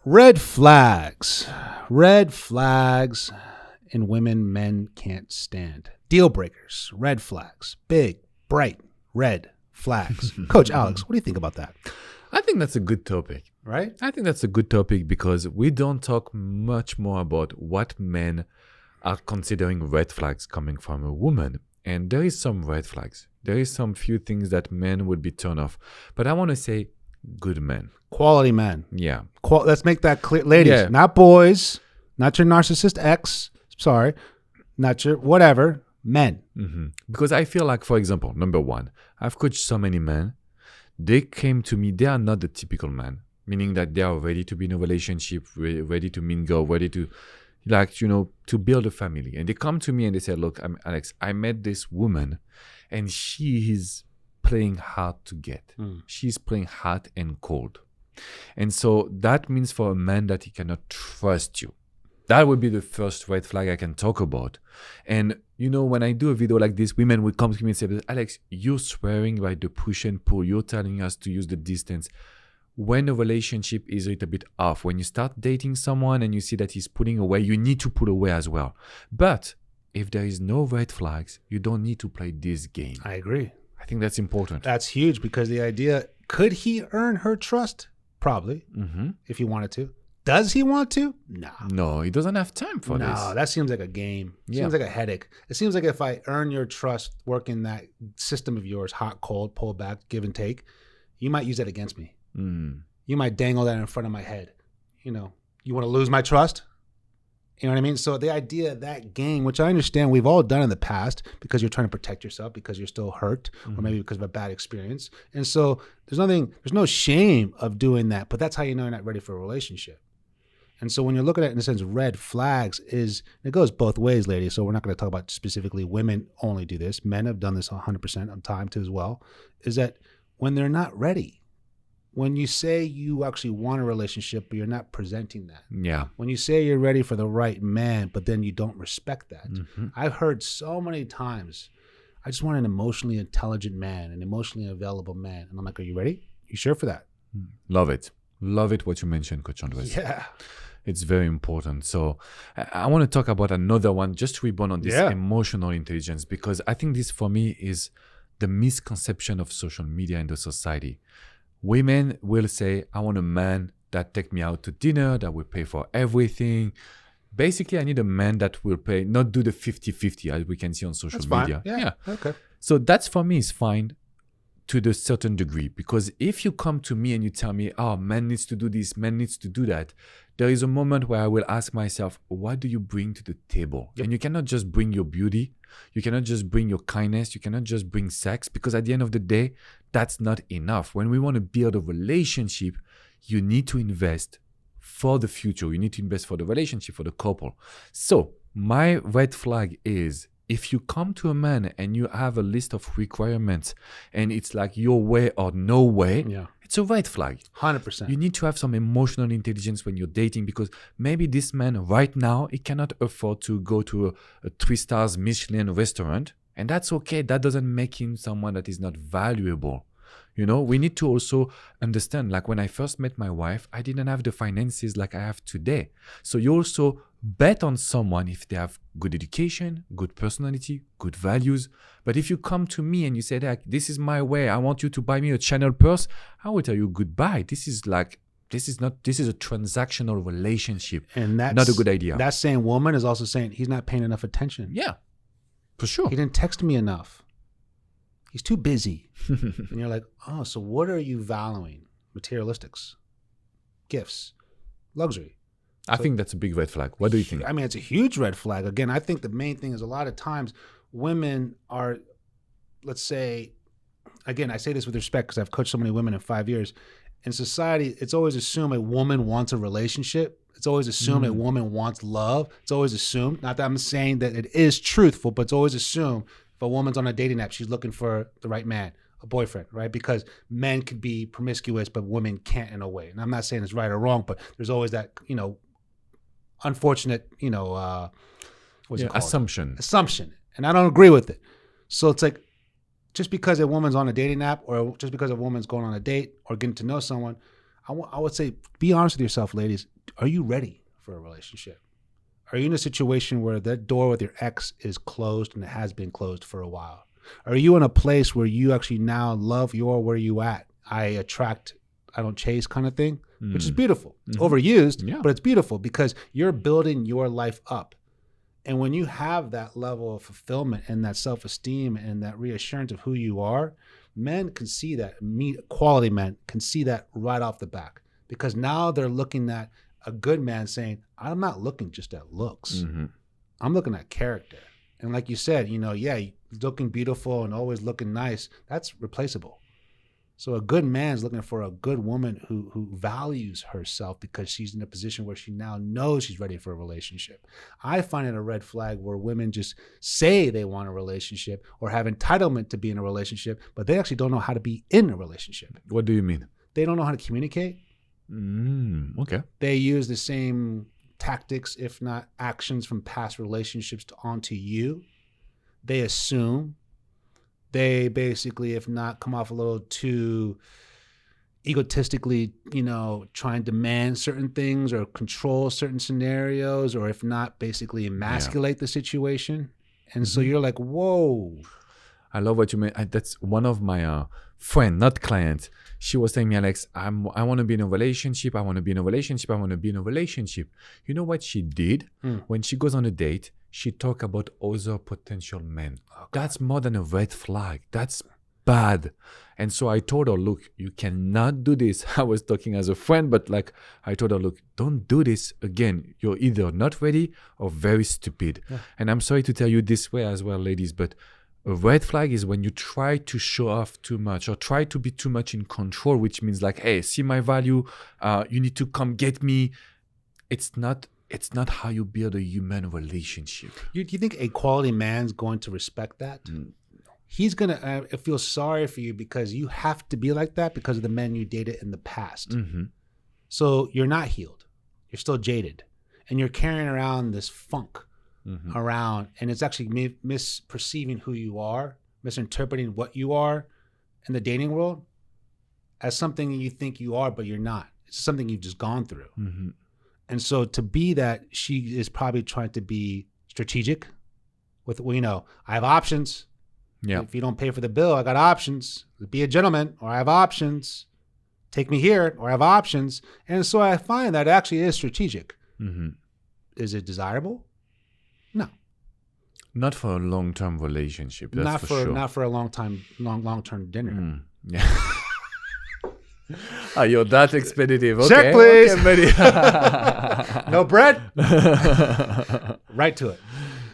Red flags. Red flags in women men can't stand. Deal breakers. Red flags. Big, bright, red flags. Coach Alex, what do you think about that? I think that's a good topic. Right? I think that's a good topic because we don't talk much more about what men are considering red flags coming from a woman. And there is some red flags. There is some few things that men would be turned off. But I want to say good men. Quality men. Yeah. Let's make that clear. Ladies, Yeah. not boys, not your narcissist ex. Sorry. Not your whatever. Men. Mm-hmm. Because I feel like, for example, number one, I've coached so many men. They came to me, they are not the typical man, meaning that they are ready to be in a relationship, ready to mingle, ready to, to build a family. And they come to me and they say, look, Alex, I met this woman and she is playing hard to get. She's playing hot and cold. And so that means for a man that he cannot trust you. That would be the first red flag I can talk about. And, when I do a video like this, women will come to me and say, Alex, you're swearing by the push and pull. You're telling us to use the distance. When a relationship is a little bit off, when you start dating someone and you see that he's pulling away, you need to pull away as well. But if there is no red flags, you don't need to play this game. I agree. I think that's important. That's huge because the idea, could he earn her trust? Probably, if he wanted to. Does he want to? No. No, he doesn't have time for this. No, that seems like a game. It seems like a headache. It seems like if I earn your trust, work in that system of yours, hot, cold, pull back, give and take, you might use that against me. You might dangle that in front of my head. You want to lose my trust? You know what I mean? So the idea of that game, which I understand we've all done in the past because you're trying to protect yourself because you're still hurt or maybe because of a bad experience. And so there's no shame of doing that, but that's how you know you're not ready for a relationship. And so when you're looking at it in a sense, red flags it goes both ways, ladies. So we're not going to talk about specifically women only do this. Men have done this 100% of time too as well, is that when they're not ready, when you say you actually want a relationship, but you're not presenting that. Yeah. When you say you're ready for the right man, but then you don't respect that. I've heard so many times, I just want an emotionally intelligent man, an emotionally available man. And I'm like, are you ready? You sure for that? Love it. Love it what you mentioned, Coach Andres. Yeah. It's very important. So I want to talk about another one, just to rebound on this emotional intelligence, because I think this for me is the misconception of social media in the society. Women will say, I want a man that take me out to dinner, that will pay for everything. Basically, I need a man that will pay, not do the 50-50 as we can see on social media. Yeah. Okay. So that's for me is fine to the certain degree, because if you come to me and you tell me, oh, man needs to do this, man needs to do that, there is a moment where I will ask myself, what do you bring to the table? And you cannot just bring your beauty. You cannot just bring your kindness. You cannot just bring sex, because at the end of the day, that's not enough. When we want to build a relationship, you need to invest for the future. You need to invest for the relationship, for the couple. So my red flag is, if you come to a man and you have a list of requirements and it's like your way or no way, it's a red flag. 100%. You need to have some emotional intelligence when you're dating, because maybe this man right now, he cannot afford to go to a 3-star Michelin restaurant. And that's okay. That doesn't make him someone that is not valuable. We need to also understand, like when I first met my wife, I didn't have the finances like I have today. So you also bet on someone if they have good education, good personality, good values. But if you come to me and you say, this is my way, I want you to buy me a Chanel purse, I will tell you goodbye. This is a transactional relationship. And that's not a good idea. That same woman is also saying he's not paying enough attention. Yeah, for sure. He didn't text me enough. He's too busy. And you're like, oh, so what are you valuing? Materialistics, gifts, luxury. I think that's a big red flag. What do you think? I mean, it's a huge red flag. Again, I think the main thing is a lot of times women are, let's say, again, I say this with respect because I've coached so many women in 5 years. In society, it's always assumed a woman wants a relationship. It's always assumed a woman wants love. It's always assumed, not that I'm saying that it is truthful, but it's always assumed if a woman's on a dating app, she's looking for the right man, a boyfriend, right? Because men could be promiscuous, but women can't in a way. And I'm not saying it's right or wrong, but there's always that, unfortunate, what's it called? Assumption. And I don't agree with it. So it's like, just because a woman's on a dating app or just because a woman's going on a date or getting to know someone, I would say, be honest with yourself, ladies. Are you ready for a relationship? Are you in a situation where that door with your ex is closed and it has been closed for a while? Are you in a place where you actually now love where you at? I attract, I don't chase kind of thing, which is beautiful. It's overused, but it's beautiful because you're building your life up. And when you have that level of fulfillment and that self-esteem and that reassurance of who you are, men can see that. Quality men can see that right off the back, because now they're looking at a good man saying, I'm not looking just at looks. I'm looking at character. And like you said, looking beautiful and always looking nice, that's replaceable. So a good man's looking for a good woman who values herself because she's in a position where she now knows she's ready for a relationship. I find it a red flag where women just say they want a relationship or have entitlement to be in a relationship, but they actually don't know how to be in a relationship. What do you mean? They don't know how to communicate. Okay. They use the same tactics, if not actions, from past relationships onto you. They assume. They basically, if not, come off a little too egotistically, try and demand certain things or control certain scenarios, or if not, basically emasculate the situation. And so you're like, whoa. I love what you mean. That's one of my friend, not client. She was telling me, Alex, I want to be in a relationship. I want to be in a relationship. I want to be in a relationship. You know what she did? When she goes on a date, she talk about other potential men. Okay. That's more than a red flag. That's bad. And so I told her, look, you cannot do this. I was talking as a friend, but I told her, look, don't do this again. You're either not ready or very stupid. Yeah. And I'm sorry to tell you this way as well, ladies, but a red flag is when you try to show off too much or try to be too much in control, which means hey, see my value. You need to come get me. It's not how you build a human relationship. Do you think a quality man's going to respect that? He's going to feel sorry for you because you have to be like that because of the men you dated in the past. So you're not healed. You're still jaded. And you're carrying around this funk around, and it's actually misperceiving who you are, misinterpreting what you are in the dating world as something you think you are, but you're not. It's something you've just gone through. And so to be that, she is probably trying to be strategic with, I have options. Yeah. If you don't pay for the bill, I got options. Be a gentleman, or I have options. Take me here, or I have options. And so I find that actually is strategic. Is it desirable? No. Not for a long-term relationship. That's for sure. Not for a long-term dinner. Yeah. You're that expeditive. Okay. Check, please. Okay, no bread. Right to it.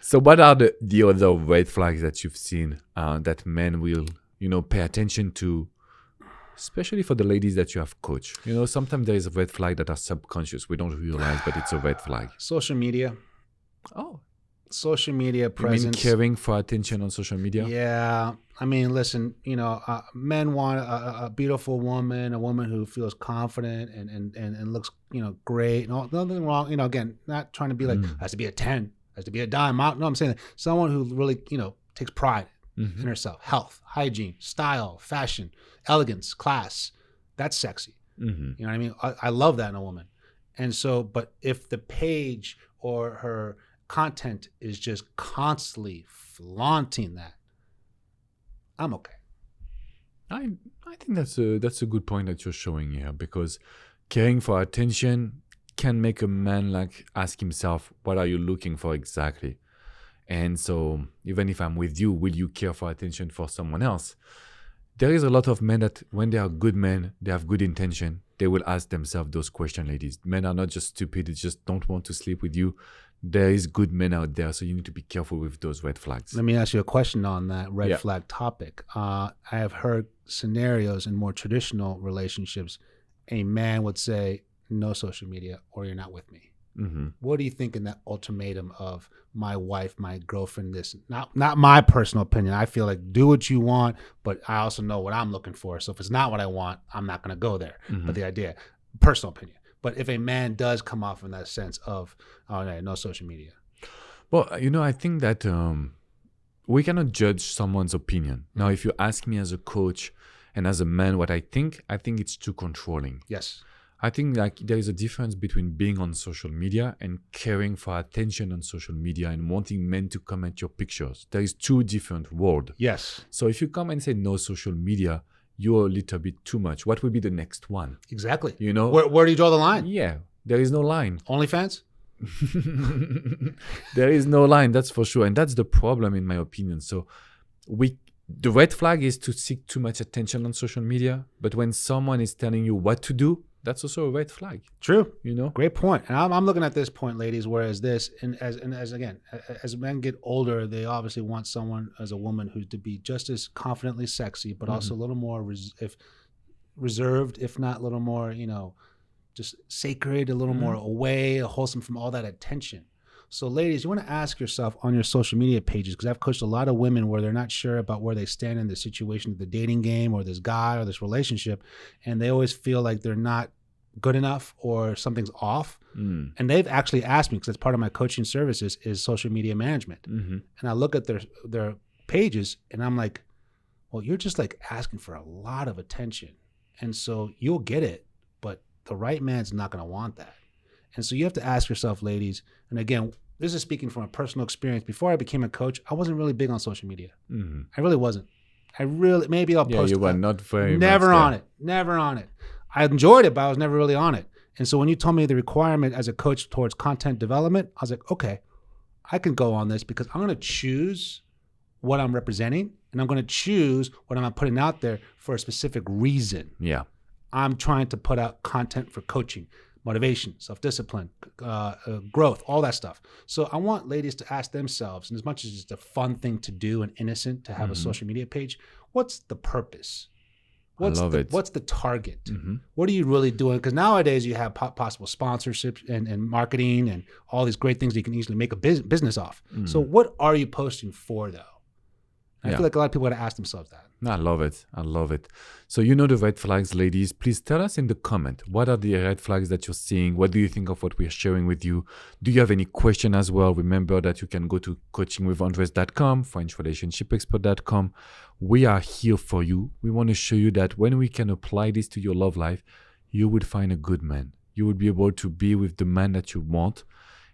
So what are the other red flags that you've seen that men will, pay attention to, especially for the ladies that you have coached? Sometimes there is a red flag that are subconscious. We don't realize, but it's a red flag. Social media. Oh. Social media presence. You mean caring for attention on social media? Yeah. I mean, listen, men want a beautiful woman, a woman who feels confident and looks, great. Nothing wrong. Again, not trying to be has to be a 10, has to be a dime. No, I'm saying that someone who really, takes pride in herself, health, hygiene, style, fashion, elegance, class. That's sexy. You know what I mean? I love that in a woman. And so, but if the page or her content is just constantly flaunting that, I'm okay. I think that's a good point that you're showing here, because caring for attention can make a man ask himself, what are you looking for exactly? And so even if I'm with you, will you care for attention for someone else? There is a lot of men that when they are good men, they have good intention, they will ask themselves those questions, ladies. Men are not just stupid, they just don't want to sleep with you. There is good men out there, so you need to be careful with those red flags. Let me ask you a question on that red flag topic. I have heard scenarios in more traditional relationships, a man would say, no social media or you're not with me. What do you think in that ultimatum of my wife, my girlfriend, this? Not my personal opinion. I feel like do what you want, but I also know what I'm looking for. So if it's not what I want, I'm not going to go there. But the idea, personal opinion. But if a man does come off in that sense of, no social media. Well, I think that we cannot judge someone's opinion. Now, if you ask me as a coach and as a man what I think it's too controlling. Yes. I think like there is a difference between being on social media and caring for attention on social media and wanting men to comment your pictures. There is two different worlds. Yes. So if you come and say no social media, you're a little bit too much. What will be the next one? Exactly. You know? Where do you draw the line? Yeah, there is no line. OnlyFans? There is no line, that's for sure. And that's the problem in my opinion. So the red flag is to seek too much attention on social media. But when someone is telling you what to do, that's also a red flag. True. You know? Great point. And I'm looking at this point, ladies, whereas this, as men get older, they obviously want someone as a woman who's to be just as confidently sexy, but also a little more reserved, if not a little more, just sacred, a little more away, wholesome from all that attention. So ladies, you want to ask yourself on your social media pages, because I've coached a lot of women where they're not sure about where they stand in the situation of the dating game or this guy or this relationship. And they always feel like they're not good enough or something's off. And they've actually asked me, because that's part of my coaching services is social media management. And I look at their pages and I'm like, well, you're just like asking for a lot of attention. And so you'll get it, but the right man's not going to want that. And so you have to ask yourself, ladies, and again, this is speaking from a personal experience. Before I became a coach, I wasn't really big on social media. I really wasn't. Maybe I'll post. Yeah, you were not very never on it. Never on it. I enjoyed it, but I was never really on it. And so when you told me the requirement as a coach towards content development, I was like, okay, I can go on this because I'm going to choose what I'm representing and I'm going to choose what I'm putting out there for a specific reason. Yeah. I'm trying to put out content for coaching, motivation, self-discipline, growth, all that stuff. So I want ladies to ask themselves, and as much as it's a fun thing to do and innocent to have a social media page, what's the purpose? What's the target? What are you really doing? Because nowadays you have possible sponsorships and marketing and all these great things that you can easily make a business off. So what are you posting for, though? I feel like a lot of people got to ask themselves that. I love it. I love it. So you know the red flags, ladies. Please tell us in the comment, what are the red flags that you're seeing? What do you think of what we're sharing with you? Do you have any question as well? Remember that you can go to coachingwithandres.com, FrenchRelationshipExpert.com. We are here for you. We want to show you that when we can apply this to your love life, you would find a good man. You would be able to be with the man that you want.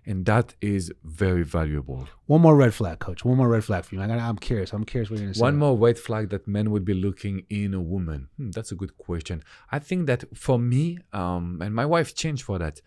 And that is very valuable. One more red flag, Coach. One more red flag for you. I'm curious. I'm curious what you're going to say. One more red flag that men would be looking in a woman. That's a good question. I think that for me, and my wife changed for that,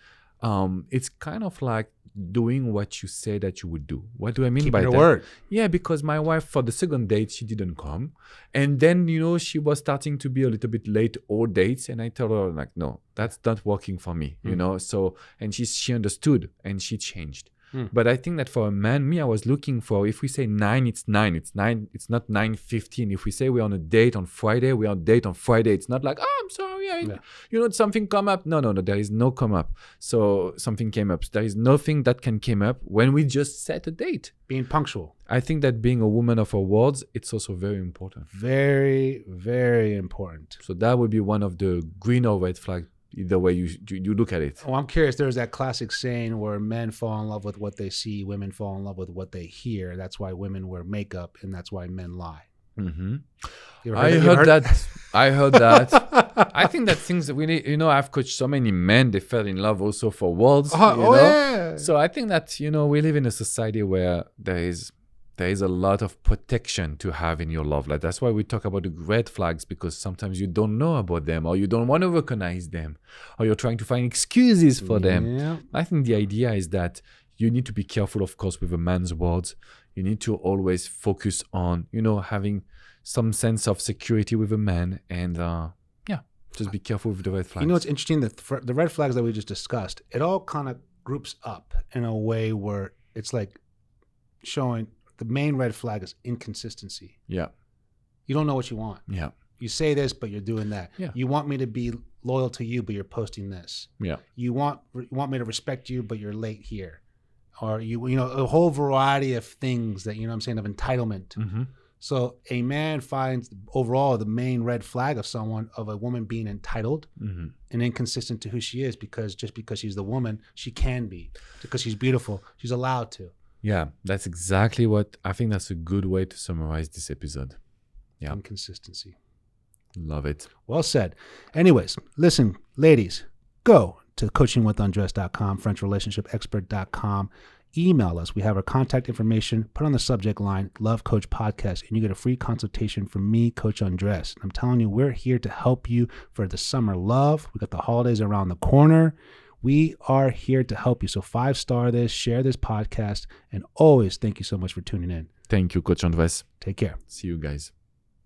it's kind of like doing what you say that you would do. What do I mean by that? Keeping your word. Yeah, because my wife, for the second date, she didn't come. And then, she was starting to be a little bit late all dates. And I told her, like, no, that's not working for me, So, and she understood and she changed. But I think that for a man, I was looking for, if we say 9, it's 9. It's 9. It's not 9:15. If we say we're on a date on Friday, we're on a date on Friday. It's not like, I'm sorry, something come up. No, there is no come up. So something came up. There is nothing that can come up when we just set a date. Being punctual. I think that being a woman of her words, it's also very important. Very, very important. So that would be one of the green or red flag. Either way you look at it. Oh, I'm curious. There's that classic saying where men fall in love with what they see, women fall in love with what they hear. That's why women wear makeup, and that's why men lie. I heard that. I think that things that we need, I've coached so many men, they fell in love also for words. Yeah. So I think that, we live in a society where there is a lot of protection to have in your love life. That's why we talk about the red flags, because sometimes you don't know about them, or you don't want to recognize them, or you're trying to find excuses for them. I think the idea is that you need to be careful, of course, with a man's words. You need to always focus on, having some sense of security with a man, and just be careful with the red flags. What's interesting? The red flags that we just discussed, it all kind of groups up in a way where it's like showing. The main red flag is inconsistency. Yeah. You don't know what you want. Yeah. You say this, but you're doing that. Yeah. You want me to be loyal to you, but you're posting this. Yeah. You want me to respect you, but you're late here. Or a whole variety of things that, of entitlement. So a man finds overall the main red flag of a woman being entitled and inconsistent to who she is, because she's the woman, she can be. Because she's beautiful, she's allowed to. Yeah, that's exactly what I think. That's a good way to summarize this episode. Yeah. Inconsistency. Love it. Well said. Anyways, listen, ladies, go to coachingwithandres.com, FrenchRelationshipExpert.com. Email us. We have our contact information. Put on the subject line, Love Coach Podcast, and you get a free consultation from me, Coach Andres. I'm telling you, we're here to help you for the summer love. We got the holidays around the corner. We are here to help you. So 5-star this, share this podcast, and always thank you so much for tuning in. Thank you, Coach Andres. Take care. See you guys.